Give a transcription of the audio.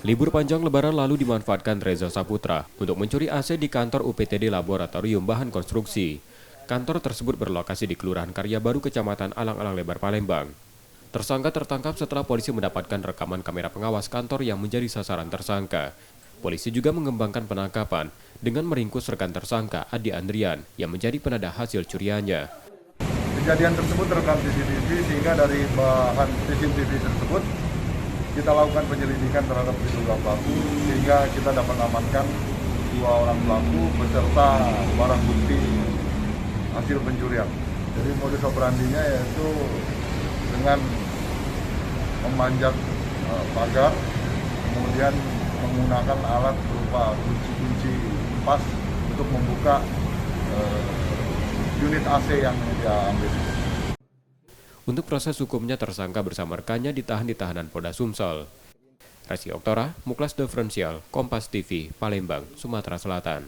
Libur panjang Lebaran lalu dimanfaatkan Reza Saputra untuk mencuri AC di kantor UPTD Laboratorium Bahan Konstruksi. Kantor tersebut berlokasi di Kelurahan Karya Baru, Kecamatan Alang-Alang Lebar, Palembang. Tersangka tertangkap setelah polisi mendapatkan rekaman kamera pengawas kantor yang menjadi sasaran tersangka. Polisi juga mengembangkan penangkapan dengan meringkus rekan tersangka Adi Andrian yang menjadi penada hasil curiannya. Kejadian tersebut terekam CCTV sehingga dari bahan CCTV tersebut kita lakukan penyelidikan terhadap diduga pelaku sehingga kita dapat amankan 2 orang pelaku beserta barang bukti hasil pencurian. Jadi modus operandinya yaitu dengan memanjat pagar, kemudian menggunakan alat berupa kunci-kunci pas untuk membuka unit AC yang dia ambil. Untuk proses hukumnya, tersangka bersama rekannya ditahan di tahanan Polda Sumsel. Resi Oktora, Muklas Diferensial, Kompas TV, Palembang, Sumatera Selatan.